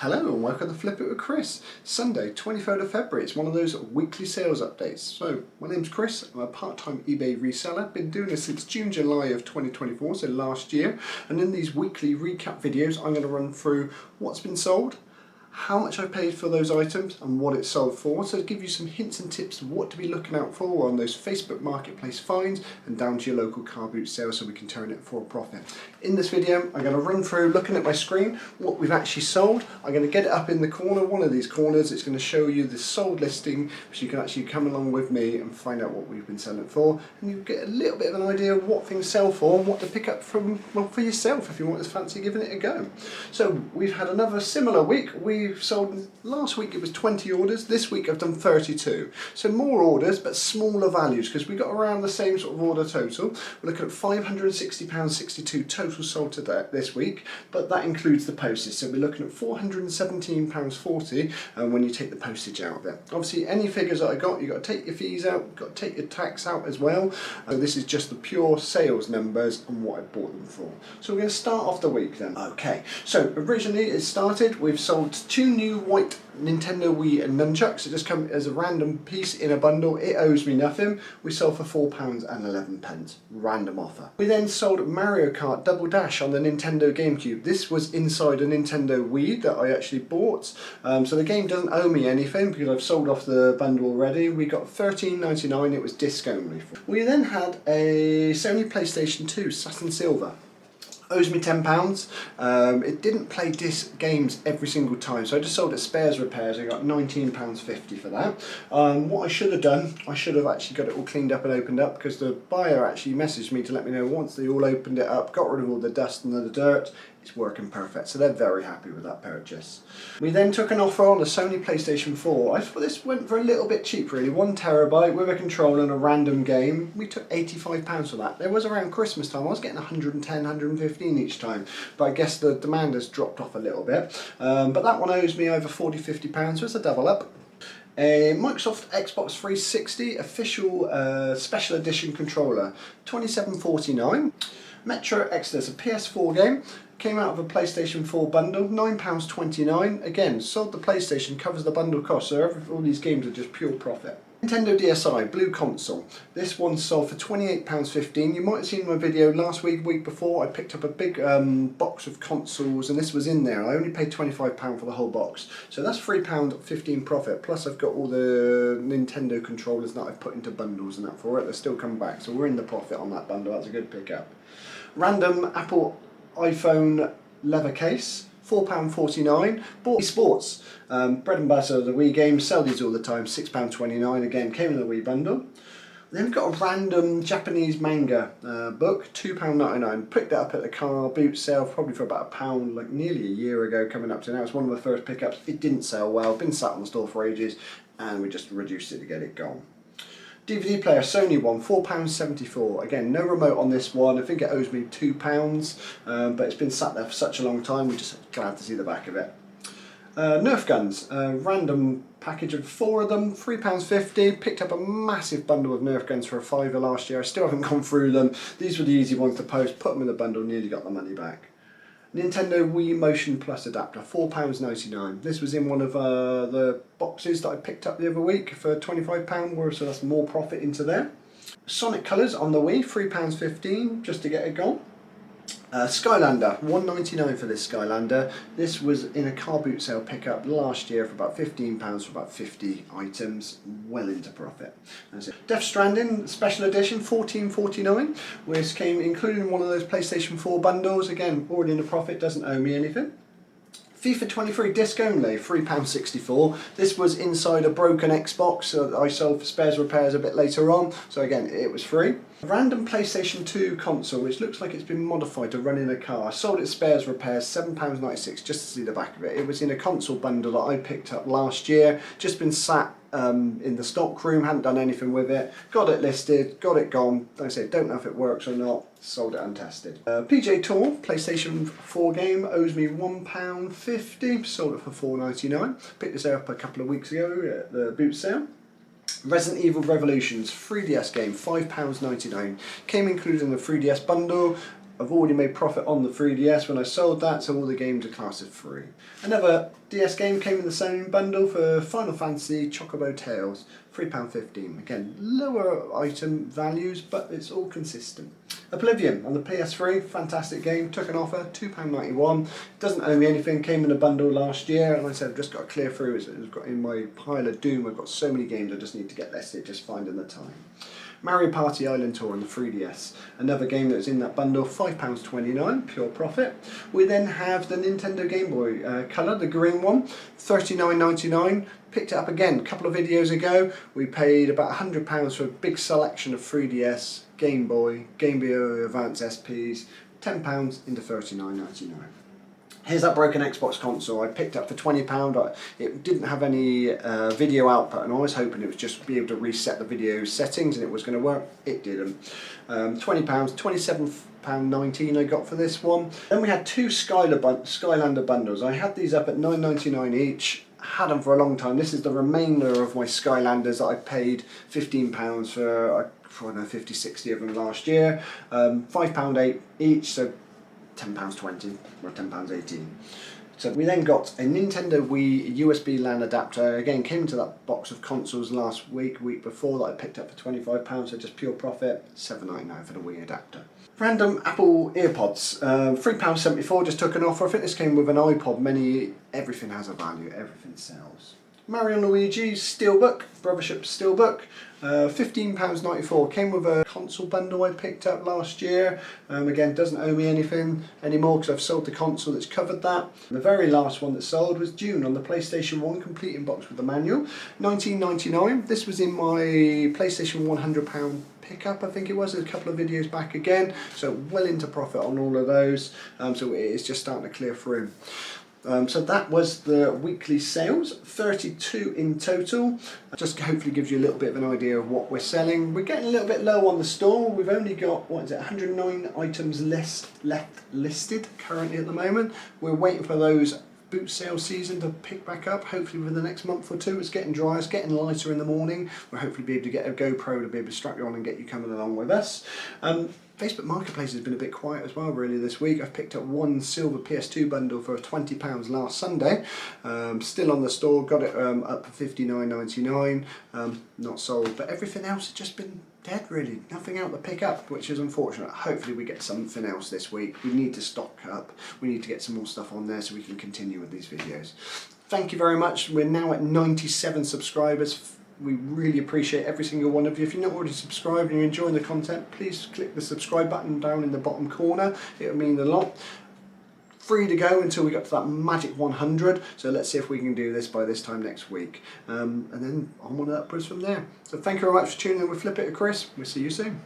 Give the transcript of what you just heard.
Hello and welcome to Flip It with Chris. Sunday, 23rd of February. It's one of those weekly sales updates. So, my name's Chris. I'm a part-time eBay reseller. Been doing this since June, July of 2024, so last year. And in these weekly recap videos, I'm going to run through what's been sold, how much I paid for those items and what it sold for, so to give you some hints and tips of what to be looking out for on those Facebook Marketplace finds and down to your local car boot sale so we can turn it for a profit. In this video I'm going to run through, looking at my screen, what we've actually sold. I'm going to get it up in the corner, one of these corners. It's going to show you the sold listing so you can actually come along with me and find out what we've been selling for, and you get a little bit of an idea of what things sell for and what to pick up from, well, for yourself if you want to fancy giving it a go. So we've had another similar week. We've sold, last week it was 20 orders, this week I've done 32. So more orders but smaller values because we got around the same sort of order total. We're looking at £560.62 total sold to that this week, but that includes the postage. So we're looking at £417.40 when you take the postage out of it. Obviously any figures that I got, you've got to take your fees out, you've got to take your tax out as well. So this is just the pure sales numbers and what I bought them for. So we're going to start off the week then. Okay, so originally it started, we've sold two new white Nintendo Wii and nunchucks. It just comes as a random piece in a bundle. It owes me nothing. We sold for £4.11. Random offer. We then sold Mario Kart Double Dash on the Nintendo GameCube. This was inside a Nintendo Wii that I actually bought. So the game doesn't owe me anything because I've sold off the bundle already. We got $13.99. It was disc only. We then had a Sony PlayStation 2 Satin Silver. Owes me £10. It didn't play disc games every single time, so I just sold it spares repairs. I got £19.50 for that. What I should have done, I should have actually got it all cleaned up and opened up, because the buyer actually messaged me to let me know once they all opened it up, got rid of all the dust and the dirt, it's working perfect, so they're very happy with that purchase. We then took an offer on the Sony PlayStation 4. I thought this went for a little bit cheap really, 1 terabyte with a controller and a random game. We took £85 for that. It was around Christmas time, I was getting 110, 115 each time, but I guess the demand has dropped off a little bit. But that one owes me over £40, £50, so it's a double up. A Microsoft Xbox 360 official special edition controller, £27.49. Metro Exodus, a PS4 game, came out of a PlayStation 4 bundle, £9.29. Again, sold the PlayStation, covers the bundle cost, so all these games are just pure profit. Nintendo DSi, Blue Console. This one sold for £28.15. You might have seen my video last week, week before. I picked up a big box of consoles and this was in there. I only paid £25 for the whole box. So that's £3.15 profit. Plus I've got all the Nintendo controllers that I've put into bundles and that for it. They're still coming back. So we're in the profit on that bundle. That's a good pickup. Random Apple iPhone leather case. £4.49. Bought Sports, bread and butter of the Wii games, sell these all the time, £6.29, again came in the Wii bundle. Then we've got a random Japanese manga book, £2.99, picked it up at the car boot sale probably for about £1, like nearly a year ago, coming up to now. It's one of the first pickups. It didn't sell well, been sat on the store for ages, and we just reduced it to get it gone. DVD player, Sony one, £4.74. Again, no remote on this one. I think it owes me £2, but it's been sat there for such a long time, we're just glad to see the back of it. Nerf guns, random package of 4 of them, £3.50. Picked up a massive bundle of Nerf guns for a £5 last year. I still haven't gone through them. These were the easy ones to post, put them in the bundle, nearly got the money back. Nintendo Wii Motion Plus adapter, £4.99. This was in one of the boxes that I picked up the other week for £25, so that's more profit into there. Sonic Colours on the Wii, £3.15 just to get it gone. Skylander, £1.99 for this Skylander. This was in a car boot sale pickup last year for about £15 for about 50 items, well into profit. That's it. Death Stranding special edition, £14.49, which came including one of those PlayStation 4 bundles. Again, already in the profit, doesn't owe me anything. FIFA 23 disc only, £3.64. This was inside a broken Xbox that I sold for spares repairs a bit later on, so again it was free. A random PlayStation 2 console which looks like it's been modified to run in a car. I sold it spares repairs, £7.96 just to see the back of it. It was in a console bundle that I picked up last year, just been sat in the stock room, hadn't done anything with it, got it listed, got it gone. Like I say, don't know if it works or not, sold it untested. PJ Tour PlayStation 4 game owes me £1.50, sold it for £4.99. Picked this up a couple of weeks ago at the boot sale. Resident Evil Revolutions 3DS game, £5.99. Came included in the 3DS bundle. I've already made profit on the 3DS when I sold that, so all the games are classed as free. Another DS game came in the same bundle for Final Fantasy Chocobo Tales, £3.15. Again, lower item values, but it's all consistent. Oblivion on the PS3, fantastic game, took an offer, £2.91. Doesn't owe me anything, came in a bundle last year, and like I said, I've just got to clear through. It's got in my pile of doom. I've got so many games I just need to get listed, just finding the time. Mario Party Island Tour on the 3DS, another game that was in that bundle, £5.29, pure profit. We then have the Nintendo Game Boy Color, the green one, £39.99. Picked it up again a couple of videos ago. We paid about £100 for a big selection of 3DS, Game Boy Advance SPs, £10 into £39.99. Here's that broken Xbox console I picked up for £20. It didn't have any video output, and I was hoping it was just be able to reset the video settings and it was going to work. It didn't. £20, £27.19 I got for this one. Then we had two Skylander bundles. I had these up at £9.99 each. Had them for a long time. This is the remainder of my Skylanders that I paid £15 for. I don't know, 50, 60 of them last year. £5.8 each, so £10.20 or £10.18. So we then got a Nintendo Wii USB LAN adapter. Again, came into that box of consoles last week before, that I picked up for £25, so just pure profit, £7.99 for the Wii adapter. Random Apple EarPods, £3.74, just took an offer. I think this came with an iPod. Everything has a value, everything sells. Mario and Luigi Steelbook, Brothership Steelbook, £15.94. Came with a console bundle I picked up last year. Again, doesn't owe me anything anymore because I've sold the console that's covered that. The very last one that sold was June on the PlayStation 1, complete in box with the manual, £19.99. This was in my PlayStation £100 pickup, I think it was, a couple of videos back again. So well into profit on all of those. So it's just starting to clear through. So that was the weekly sales, 32 in total. Just hopefully gives you a little bit of an idea of what we're selling. We're getting a little bit low on the store. We've only got, 109 items left listed currently at the moment. We're waiting for those boot sale season to pick back up, hopefully within the next month or two. It's getting dry, it's getting lighter in the morning. We'll hopefully be able to get a GoPro to be able to strap you on and get you coming along with us. Facebook Marketplace has been a bit quiet as well really this week. I've picked up one silver PS2 bundle for £20 last Sunday. Still on the store, got it up for £59.99, not sold, but everything else has just been dead really. Nothing out to pick up, which is unfortunate. Hopefully we get something else this week. We need to stock up, we need to get some more stuff on there so we can continue with these videos. Thank you very much. We're now at 97 subscribers. We really appreciate every single one of you. If you're not already subscribed and you're enjoying the content, please click the subscribe button down in the bottom corner. It would mean a lot. Free to go until we get to that magic 100. So let's see if we can do this by this time next week. And then onward and upwards from there. So thank you very much for tuning in with Flip It to Chris. We'll see you soon.